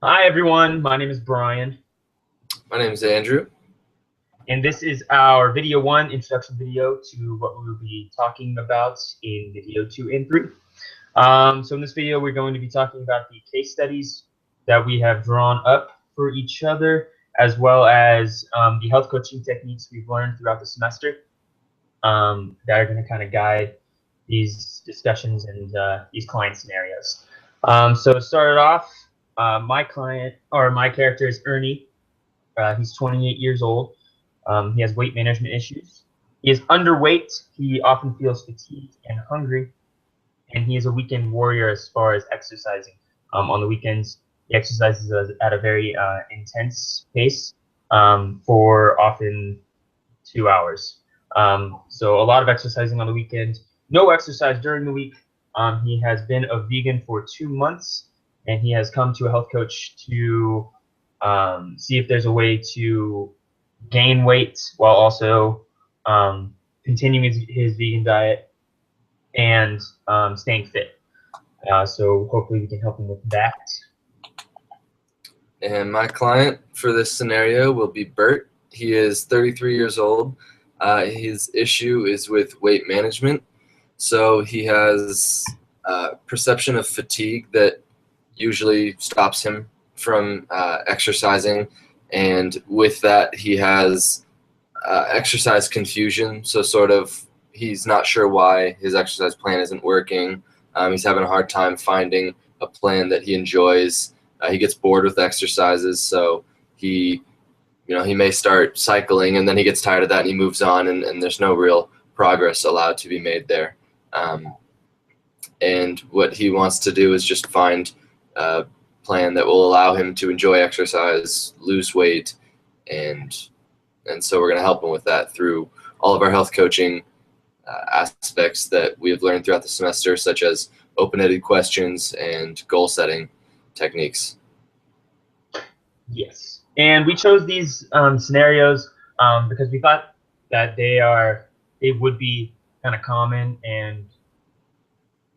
Hi everyone, my name is Brian, My name is Andrew. and this is our video 1 introduction video to what we will be talking about in video 2 and 3. So in this video, we're going to be talking about the case studies that we have drawn up for each other, as well as the health coaching techniques we've learned throughout the semester that are going to kind of guide these discussions and these client scenarios. So to start it off, my character is Ernie. He's 28 years old. He has weight management issues. He is underweight. He often feels fatigued and hungry, and he is a weekend warrior as far as exercising. On the weekends, he exercises at a very intense pace for often 2 hours. So a lot of exercising on the weekend, no exercise during the week. He has been a vegan for 2 months, and he has come to a health coach to see if there's a way to gain weight while also continuing his vegan diet and staying fit. So hopefully we can help him with that. And my client for this scenario will be Bert. He is 33 years old. His issue is with weight management. So he has perception of fatigue that usually stops him from exercising. And with that, he has exercise confusion. So sort of he's not sure why his exercise plan isn't working. He's having a hard time finding a plan that he enjoys. He gets bored with exercises, so he may start cycling and then he gets tired of that and he moves on, and there's no real progress allowed to be made there. And what he wants to do is just find a plan that will allow him to enjoy exercise, lose weight, and so we're going to help him with that through all of our health coaching aspects that we have learned throughout the semester, such as open-ended questions and goal setting techniques. Yes, and we chose these scenarios because we thought that they would be kind of common, and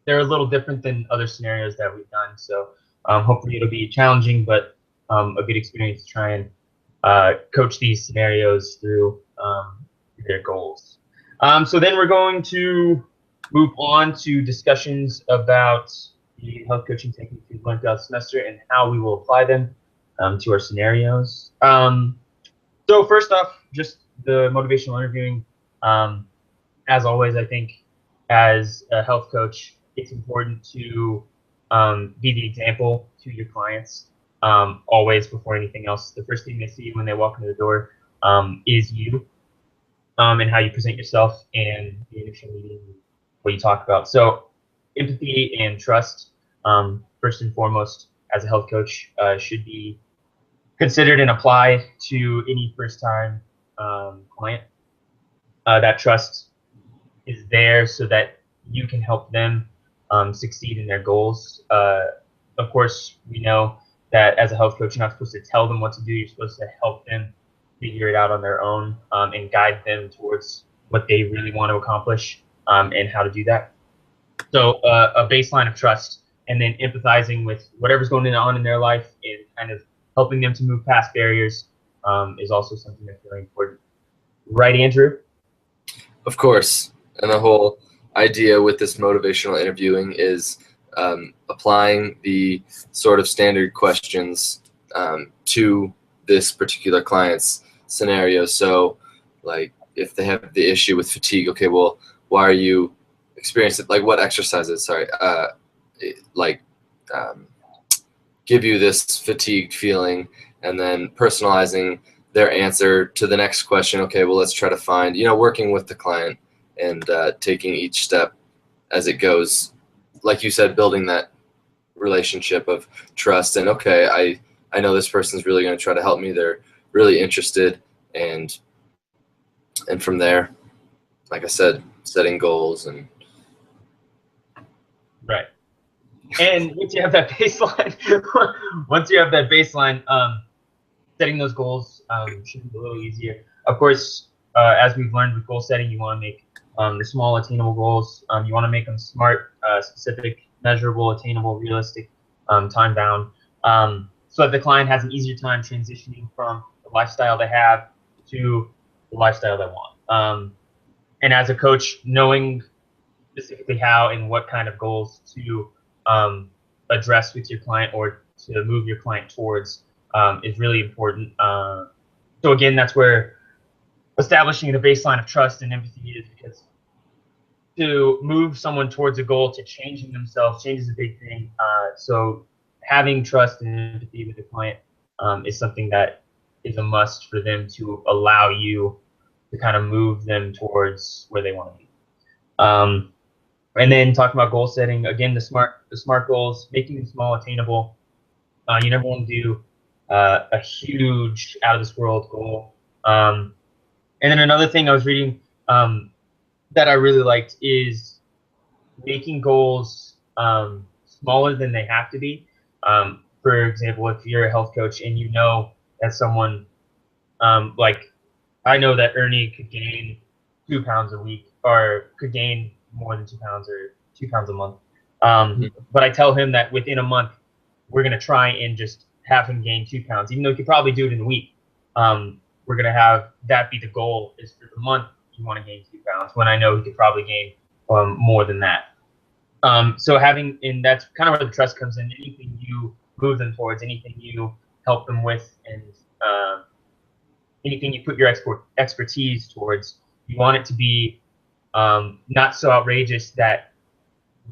they're a little different than other scenarios that we've done. So hopefully it'll be challenging, but a good experience to try and coach these scenarios through their goals. So then we're going to move on to discussions about the health coaching techniques we've learned throughout the semester and how we will apply them to our scenarios. So first off, just the motivational interviewing. As always, I think as a health coach, it's important to be the example to your clients always before anything else. The first thing they see when they walk into the door is you and how you present yourself and the initial meeting, what you talk about. So empathy and trust, first and foremost, as a health coach, should be considered and applied to any first-time client. That trust is there so that you can help them succeed in their goals. Of course, we know that as a health coach, you're not supposed to tell them what to do. You're supposed to help them figure it out on their own and guide them towards what they really want to accomplish and how to do that. So a baseline of trust, and then empathizing with whatever's going on in their life and kind of helping them to move past barriers is also something that's very important. Right, Andrew? Of course, and the whole idea with this motivational interviewing is applying the sort of standard questions to this particular client's scenario. So, like, if they have the issue with fatigue, okay, well, why are you experiencing, like, what exercises, give you this fatigued feeling, and then personalizing their answer to the next question. Okay, well, let's try to find, working with the client and taking each step as it goes. Like you said, building that relationship of trust and, okay, I know this person's really going to try to help me. They're really interested, and from there, like I said, setting goals and Right. And once you have that baseline, setting those goals should be a little easier. Of course, as we've learned with goal setting, you want to make the small, attainable goals. You want to make them smart, specific, measurable, attainable, realistic, time bound. so that the client has an easier time transitioning from the lifestyle they have to the lifestyle they want. And as a coach, knowing specifically how and what kind of goals to address with your client or to move your client towards is really important. So again, that's where establishing the baseline of trust and empathy is, because to move someone towards a goal, to changing themselves, change is a big thing. So having trust and empathy with the client is something that is a must for them to allow you to kind of move them towards where they want to be. And then talking about goal setting, again, the smart goals, making them small, attainable. You never want to do a huge, out of this world goal. And then another thing I was reading that I really liked is making goals smaller than they have to be. For example, if you're a health coach and you know that someone, like I know that Ernie could gain 2 pounds a week, or could gain more than 2 pounds, or 2 pounds a month. But I tell him that within a month, we're going to try and just have him gain 2 pounds, even though he could probably do it in a week. We're going to have that be the goal, is for the month you want to gain 2 pounds, when I know he could probably gain more than that. So having, and that's kind of where the trust comes in. Anything you move them towards, anything you help them with, and anything you put your expertise towards, you want it to be not so outrageous that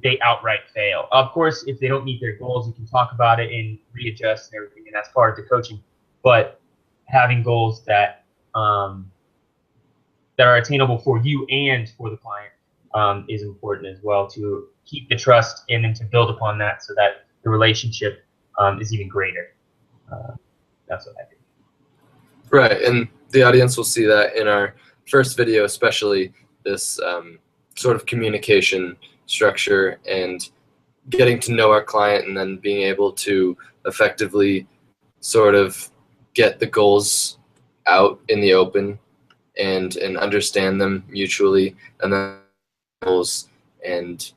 they outright fail. Of course, if they don't meet their goals, you can talk about it and readjust and everything, and that's part of the coaching. But having goals that that are attainable for you and for the client is important as well, to keep the trust and then to build upon that so that the relationship is even greater. That's what I think. Right, and the audience will see that in our first video, especially this sort of communication structure and getting to know our client, and then being able to effectively sort of get the goals out in the open and understand them mutually, and then goals and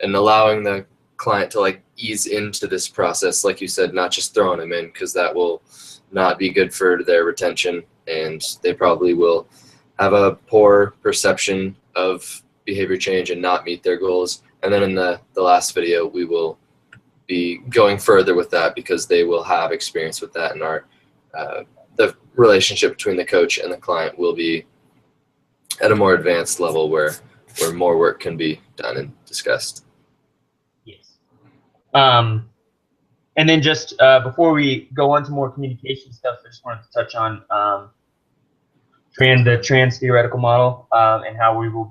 allowing the client to like ease into this process, like you said, not just throwing them in, because that will not be good for their retention, and they probably will have a poor perception of behavior change and not meet their goals. And then in the last video, we will be going further with that, because they will have experience with that, and our the relationship between the coach and the client will be at a more advanced level where more work can be done and discussed. Yes. And then just before we go on to more communication stuff, I just wanted to touch on the trans theoretical model, and how we will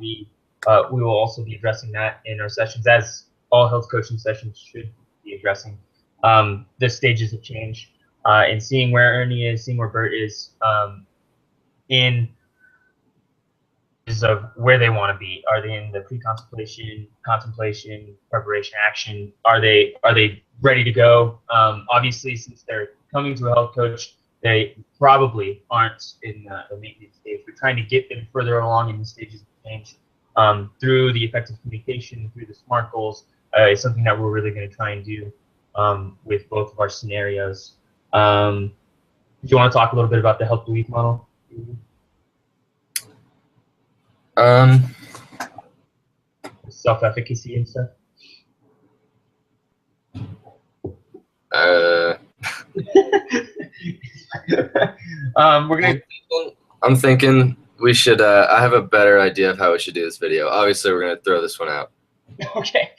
also be addressing that in our sessions, as all health coaching sessions should be addressing the stages of change, and seeing where Ernie is, seeing where Bert is in of where they want to be. Are they in the pre-contemplation, contemplation, preparation, action? Are they ready to go? Obviously, since they're coming to a health coach, they probably aren't in the maintenance stage. We're trying to get them further along in the stages of change through the effective communication, through the SMART goals. Is something that we're really going to try and do with both of our scenarios. Do you want to talk a little bit about the Help the Weak model? Self-efficacy and stuff. I'm thinking we should. I have a better idea of how we should do this video. Obviously, we're gonna throw this one out. Okay.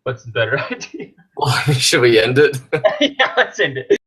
What's the better idea? Well, should we end it? Yeah, let's end it.